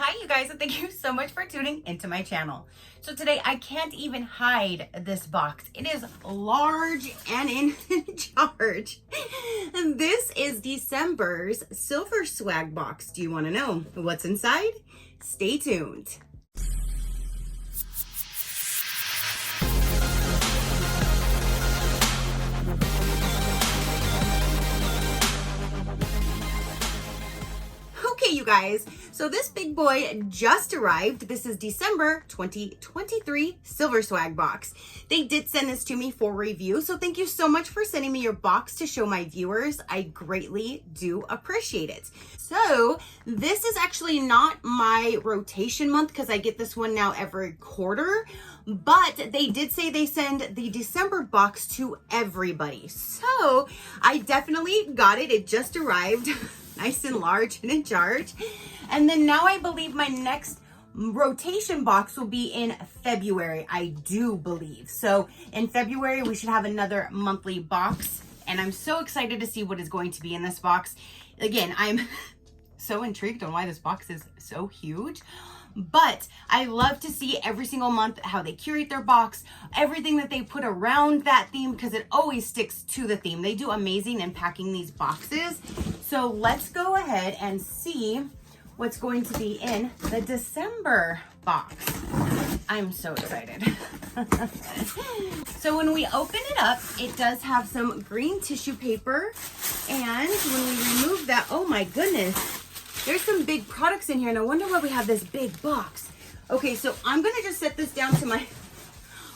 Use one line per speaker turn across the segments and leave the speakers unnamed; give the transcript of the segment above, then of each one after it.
Hi you guys, and thank you so much for tuning into my channel. So today I can't even hide this box. It is large and in charge. And this is December's Silver Swag box. Do you want to know what's inside? Stay tuned. Okay, you guys, so this big boy just arrived. This is December 2023 Silver Swag box. They did send this to me for review, so thank you so much for sending me your box to show my viewers. I greatly do appreciate it. So this is actually not my rotation month because I get this one now every quarter, but they did say they send the December box to everybody. So I definitely got it. It just arrived. Nice and large and in charge. And then now I believe my next rotation box will be in February, I do believe. So in February, we should have another monthly box. And I'm so excited to see what is going to be in this box. Again, I'm so intrigued on why this box is so huge. But I love to see every single month how they curate their box, everything that they put around that theme, because it always sticks to the theme. They do amazing in packing these boxes. So let's go ahead and see what's going to be in the December box. I'm so excited. So when we open it up, it does have some green tissue paper. And when we remove that, oh my goodness. There's some big products in here, and I wonder why we have this big box. Okay, so I'm gonna just set this down to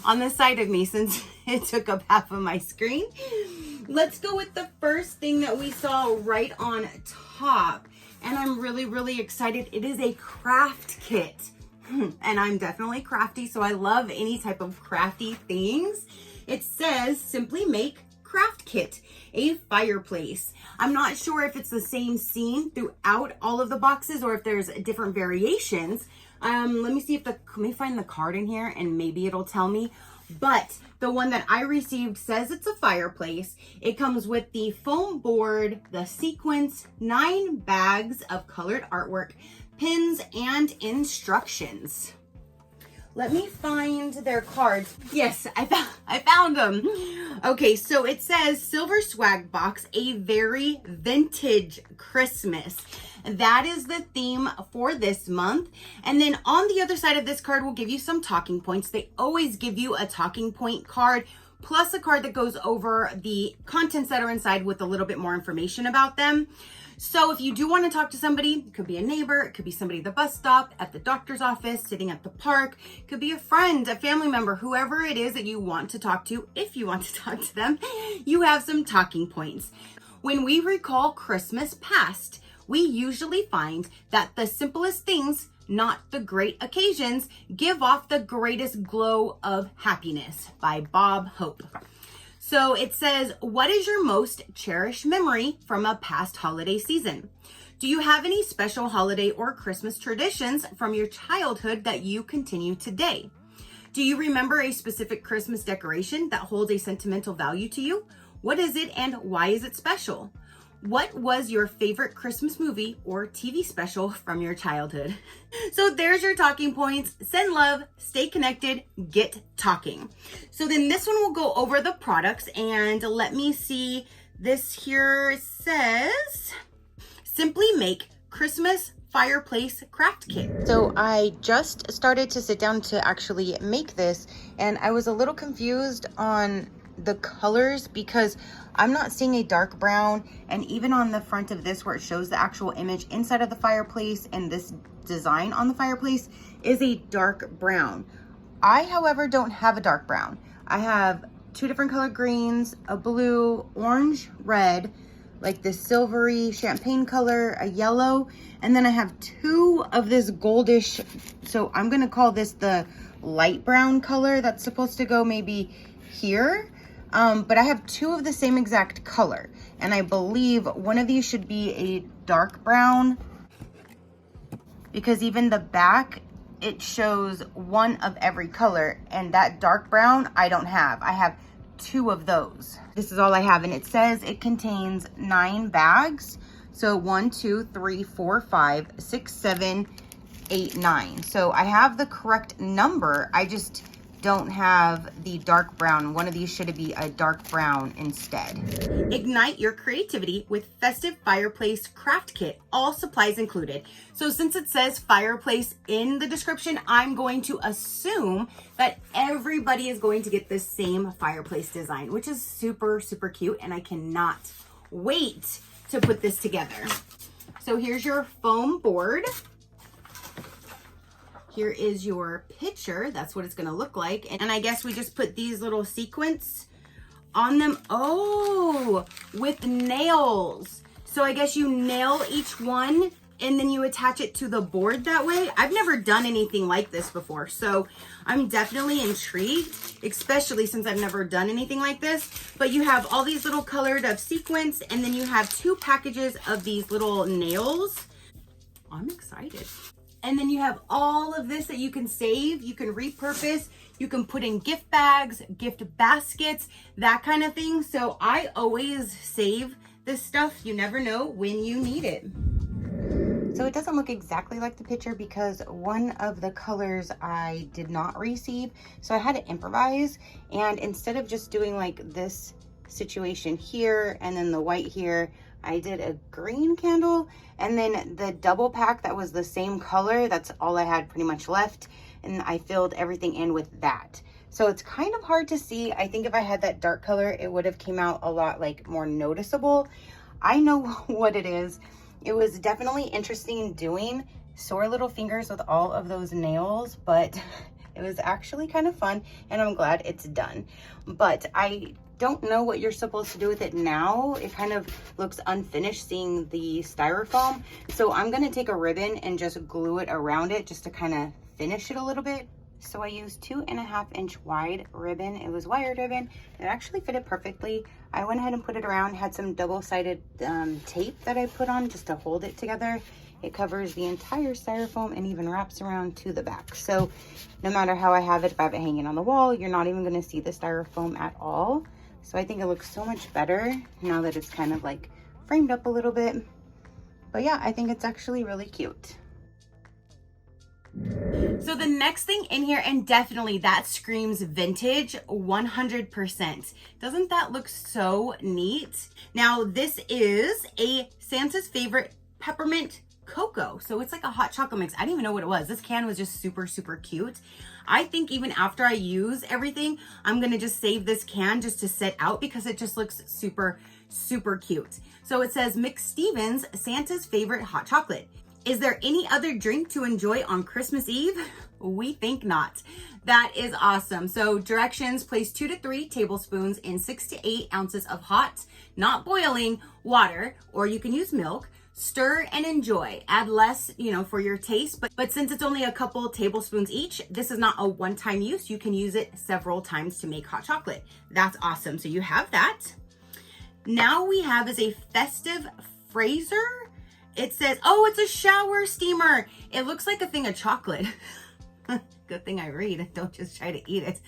on the side of me since it took up half of my screen. Let's go with the first thing that we saw right on top. And I'm really excited. It is a craft kit. And I'm definitely crafty, so I love any type of crafty things. It says, simply make craft kit, a fireplace. I'm not sure if it's the same scene throughout all of the boxes or if there's different variations. Let me see if let me find the card in here and maybe it'll tell me. But the one that I received says it's a fireplace. It comes with the foam board, the sequence, 9 bags of colored artwork, pins, and instructions. Let me find their cards. Yes, I found them. Okay, so it says Silver Swag Box, a very vintage Christmas. That is the theme for this month. And then on the other side of this card will give you some talking points. They always give you a talking point card, plus a card that goes over the contents that are inside with a little bit more information about them. So if you do want to talk to somebody, it could be a neighbor, it could be somebody at the bus stop, at the doctor's office, sitting at the park, it could be a friend, a family member, whoever it is that you want to talk to, if you want to talk to them, you have some talking points. When we recall Christmas past, we usually find that the simplest things, not the great occasions, give off the greatest glow of happiness by Bob Hope. So it says, what is your most cherished memory from a past holiday season? Do you have any special holiday or Christmas traditions from your childhood that you continue today? Do you remember a specific Christmas decoration that holds a sentimental value to you? What is it and why is it special? What was your favorite Christmas movie or TV special from your childhood? So there's your talking points. Send love, stay connected, get talking. So then this one will go over the products, and let me see. This here says, simply make Christmas fireplace craft kit. So I just started to sit down to actually make this, and I was a little confused on the colors because I'm not seeing a dark brown, and even on the front of this where it shows the actual image inside of the fireplace and this design on the fireplace is a dark brown. I, however, don't have a dark brown. I have 2 different color greens, a blue, orange, red, like this silvery champagne color, a yellow, and then I have 2 of this goldish, so I'm gonna call this the light brown color that's supposed to go maybe here. But I have 2 of the same exact color, and I believe one of these should be a dark brown, because even the back, it shows 1 of every color, and that dark brown I don't have. I have 2 of those. This is all I have, and it says it contains 9 bags. So 1, 2, 3, 4, 5, 6, 7, 689. So I have the correct number. I just don't have the dark brown. One of these should be a dark brown instead. Ignite your creativity with festive fireplace craft kit, all supplies included. So since it says fireplace in the description, I'm going to assume that everybody is going to get the same fireplace design, which is super, super cute. And I cannot wait to put this together. So here's your foam board. Here is your picture. That's what it's gonna look like. And I guess we just put these little sequins on them. Oh, with nails. So I guess you nail each one and then you attach it to the board that way. I've never done anything like this before, so I'm definitely intrigued, especially since I've never done anything like this. But you have all these little colored of sequins, and then you have 2 packages of these little nails. I'm excited. And then you have all of this that you can save, you can repurpose, you can put in gift bags, gift baskets, that kind of thing. So I always save this stuff. You never know when you need it. So it doesn't look exactly like the picture because one of the colors I did not receive. So I had to improvise. And instead of just doing like this situation here and then the white here, I did a green candle, and then the double pack that was the same color, that's all I had pretty much left, and I filled everything in with that. So it's kind of hard to see. I think if I had that dark color, it would have came out a lot like more noticeable. I know what it is. It was definitely interesting doing sore little fingers with all of those nails, but it was actually kind of fun, and I'm glad it's done. But I don't know what you're supposed to do with it now. It kind of looks unfinished seeing the styrofoam. So I'm gonna take a ribbon and just glue it around it just to kind of finish it a little bit. So I used 2.5-inch wide ribbon. It was wired ribbon. It actually fitted perfectly. I went ahead and put it around, had some double-sided tape that I put on just to hold it together. It covers the entire styrofoam and even wraps around to the back. So no matter how I have it, if I have it hanging on the wall, you're not even gonna see the styrofoam at all. So I think it looks so much better now that it's kind of like framed up a little bit. But yeah, I think it's actually really cute. So the next thing in here, and definitely that screams vintage 100%. Doesn't that look so neat? Now this is a Santa's favorite peppermint cocoa. So it's like a hot chocolate mix. I didn't even know what it was. This can was just super, super cute. I think even after I use everything, I'm gonna just save this can just to set out because it just looks super, super cute. So it says McStevens, Santa's favorite hot chocolate. Is there any other drink to enjoy on Christmas Eve? We think not. That is awesome. So directions, place 2 to 3 tablespoons in 6 to 8 ounces of hot, not boiling, water, or you can use milk. Stir and enjoy. Add less, for your taste, but since it's only a couple tablespoons each, this is not a one-time use. You can use it several times to make hot chocolate. That's awesome. So you have that. Now we have is a festive freezer. It says, oh, it's a shower steamer. It looks like a thing of chocolate. Good thing I read. Don't just try to eat it.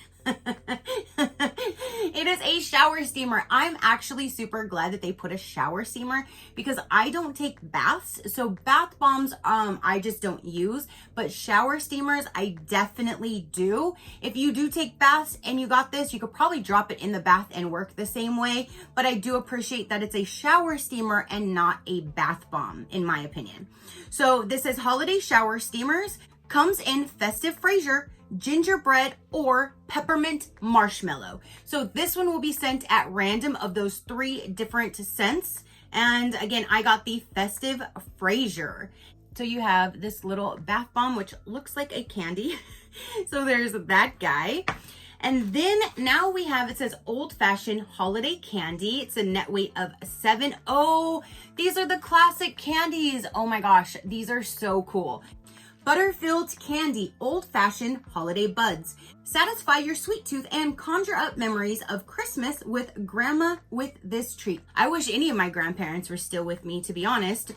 It is a shower steamer. I'm actually super glad that they put a shower steamer because I don't take baths. So bath bombs, I just don't use, but shower steamers, I definitely do. If you do take baths and you got this, you could probably drop it in the bath and work the same way. But I do appreciate that it's a shower steamer and not a bath bomb, in my opinion. So this is holiday shower steamers. Comes in festive freezer, gingerbread, or peppermint marshmallow. So this one will be sent at random of those 3 different scents. And again, I got the festive freezer. So you have this little bath bomb, which looks like a candy. So there's that guy. And then now we have, it says old fashioned holiday candy. It's a net weight of 7. Oh, these are the classic candies. Oh my gosh, these are so cool. Butter-filled candy, old-fashioned holiday buds. Satisfy your sweet tooth and conjure up memories of Christmas with Grandma with this treat. I wish any of my grandparents were still with me, to be honest.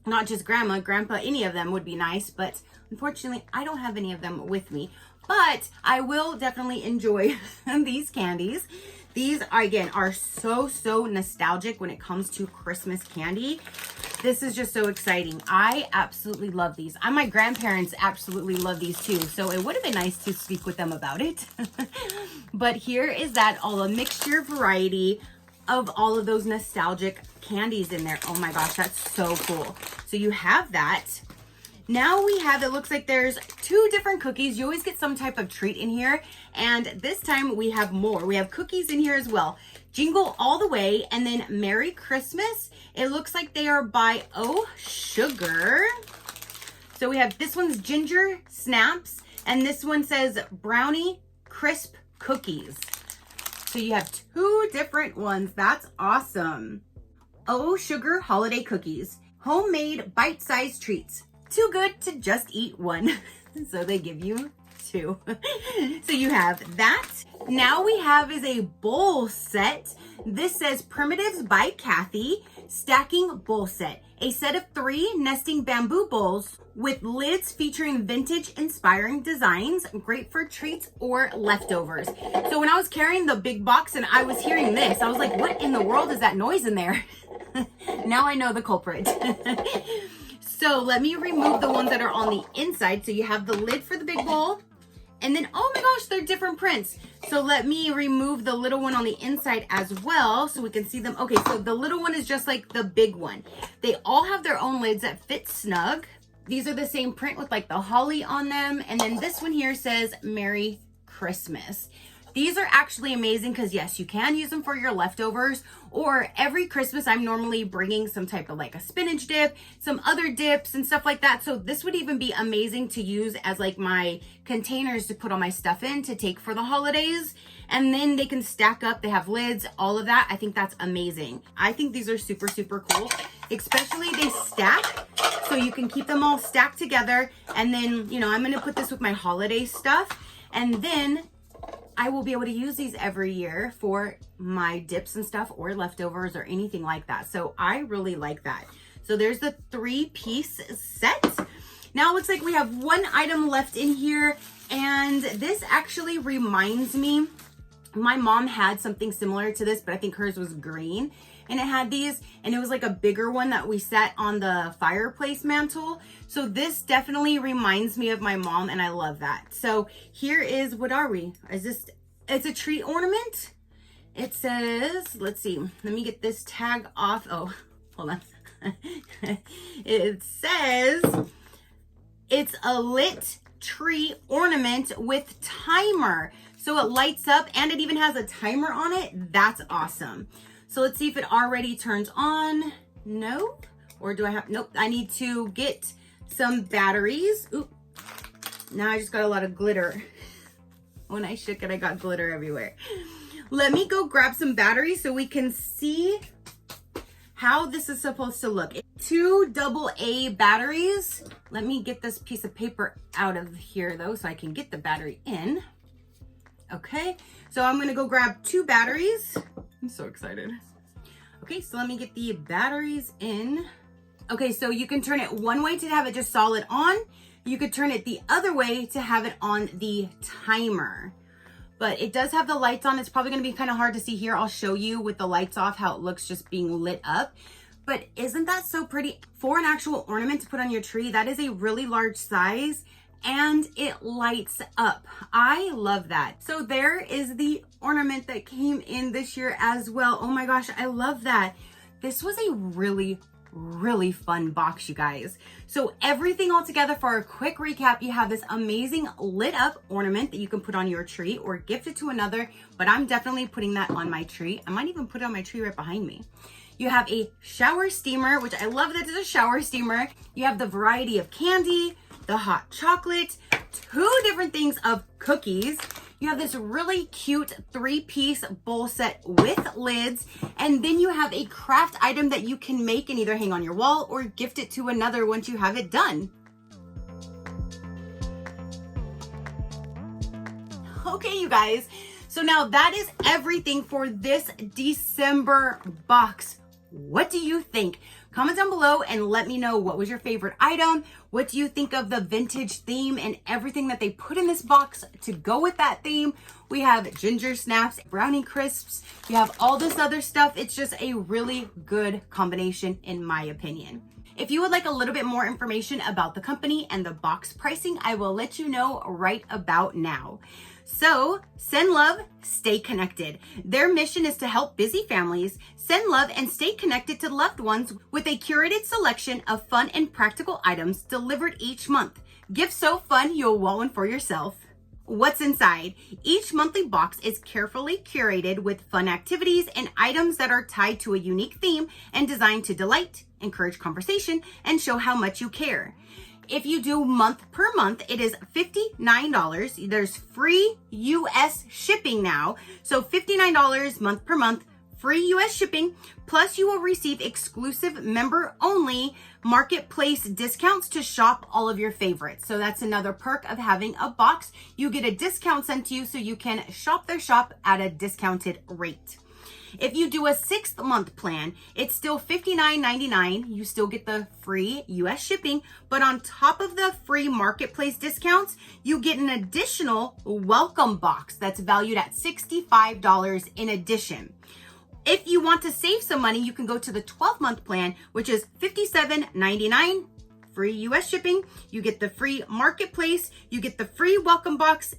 Not just Grandma, Grandpa, any of them would be nice, but unfortunately, I don't have any of them with me. But I will definitely enjoy these candies. These, again, are so nostalgic when it comes to Christmas candy. This is just so exciting. I absolutely love these. And my grandparents absolutely love these too. So it would have been nice to speak with them about it. But here is that all a mixture variety of all of those nostalgic candies in there. Oh my gosh, that's so cool. So you have that. Now we have, it looks like there's 2 different cookies. You always get some type of treat in here. And this time we have more. We have cookies in here as well. Jingle All the Way and then Merry Christmas. It looks like they are by Oh Sugar. So we have, this one's Ginger Snaps and this one says Brownie Crisp Cookies. So you have 2 different ones. That's awesome. Oh Sugar Holiday Cookies. Homemade bite-sized treats. Too good to just eat one. So they give you 2. So you have that. Now we have is a bowl set. This says Primitives by Kathy Stacking Bowl Set. A set of 3 nesting bamboo bowls with lids featuring vintage inspiring designs. Great for treats or leftovers. So when I was carrying the big box and I was hearing this, I was like, what in the world is that noise in there? Now I know the culprit. So let me remove the ones that are on the inside. So you have the lid for the big bowl. And then, oh my gosh, they're different prints. So let me remove the little one on the inside as well so we can see them. Okay, so the little one is just like the big one. They all have their own lids that fit snug. These are the same print with like the holly on them. And then this one here says Merry Christmas. These are actually amazing because yes, you can use them for your leftovers, or every Christmas I'm normally bringing some type of like a spinach dip, some other dips and stuff like that. So this would even be amazing to use as like my containers to put all my stuff in to take for the holidays. And then they can stack up, they have lids, all of that. I think that's amazing. I think these are super, super cool, especially they stack. So you can keep them all stacked together. And then, you know, I'm going to put this with my holiday stuff. And then I will be able to use these every year for my dips and stuff or leftovers or anything like that. So I really like that. So there's the 3-piece set. Now it looks like we have 1 item left in here. And this actually reminds me, my mom had something similar to this, but I think hers was green. And it had these, and it was like a bigger one that we set on the fireplace mantle. So this definitely reminds me of my mom, and I love that. So here is, what are we? Is this, it's a tree ornament. It says, let's see, let me get this tag off. Oh, hold on. It says, it's a lit tree ornament with timer. So it lights up and it even has a timer on it. That's awesome. So let's see if it already turns on. Nope. Or do I have, nope. I need to get some batteries. Oop. Now I just got a lot of glitter. When I shook it, I got glitter everywhere. Let me go grab some batteries so we can see how this is supposed to look. 2 AA batteries. Let me get this piece of paper out of here though, so I can get the battery in. Okay, so I'm gonna go grab 2 batteries. I'm so excited. Okay, so let me get the batteries in. Okay, so you can turn it one way to have it just solid on. You could turn it the other way to have it on the timer. But it does have the lights on. It's probably gonna be kind of hard to see here. I'll show you with the lights off how it looks just being lit up. But isn't that so pretty? For an actual ornament to put on your tree, that is a really large size. And it lights up. I love that. So there is the ornament that came in this year as well. Oh my gosh, I love that. This was a really, really fun box, you guys. So everything all together, for a quick recap, you have this amazing lit up ornament that you can put on your tree or gift it to another, but I'm definitely putting that on my tree. I might even put it on my tree right behind me. You have a shower steamer, which I love that it's a shower steamer. You have the variety of candy, the hot chocolate, 2 different things of cookies. You have this really cute 3-piece bowl set with lids. And then you have a craft item that you can make and either hang on your wall or gift it to another once you have it done. Okay, you guys. So now that is everything for this December box. What do you think? Comment down below and let me know what was your favorite item. What do you think of the vintage theme and everything that they put in this box to go with that theme? We have ginger snaps, brownie crisps. We have all this other stuff. It's just a really good combination in my opinion. If you would like a little bit more information about the company and the box pricing, I will let you know right about now. So send love, stay connected. Their mission is to help busy families send love and stay connected to loved ones with a curated selection of fun and practical items delivered each month. Gifts so fun you'll want one for yourself. What's inside? Each monthly box is carefully curated with fun activities and items that are tied to a unique theme and designed to delight, encourage conversation, and show how much you care. If you do month per month, it is $59. There's free US shipping now. So $59 month per month, free US shipping, plus you will receive exclusive member only marketplace discounts to shop all of your favorites. So that's another perk of having a box. You get a discount sent to you so you can shop their shop at a discounted rate. If you do a 6-month plan, it's still $59.99. You still get the free US shipping, but on top of the free marketplace discounts, you get an additional welcome box that's valued at $65 in addition. If you want to save some money, you can go to the 12-month plan, which is $57.99. Free US shipping, you get the free marketplace, you get the free welcome box,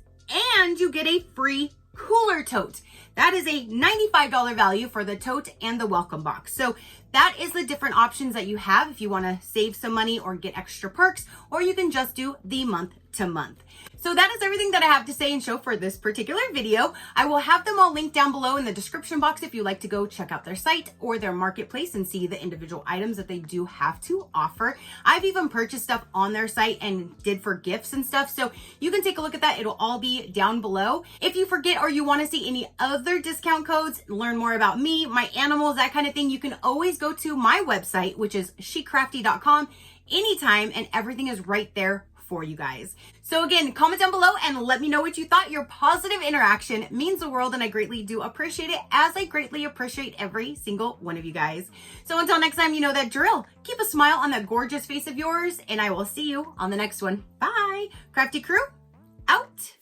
and you get a free cooler tote. That is a $95 value for the tote and the welcome box. So that is the different options that you have if you want to save some money or get extra perks, or you can just do the month to month. So that is everything that I have to say and show for this particular video. I will have them all linked down below in the description box if you'd like to go check out their site or their marketplace and see the individual items that they do have to offer. I've even purchased stuff on their site and did for gifts and stuff. So you can take a look at that. It'll all be down below. If you forget or you want to see any other discount codes, learn more about me, my animals, that kind of thing, you can always go to my website, which is SheCrafty.com anytime, and everything is right there for you guys. So again, comment down below and let me know what you thought. Your positive interaction means the world, and I greatly do appreciate it, as I greatly appreciate every single one of you guys. So until next time, you know that drill. Keep a smile on that gorgeous face of yours, and I will see you on the next one. Bye. Crafty crew, out.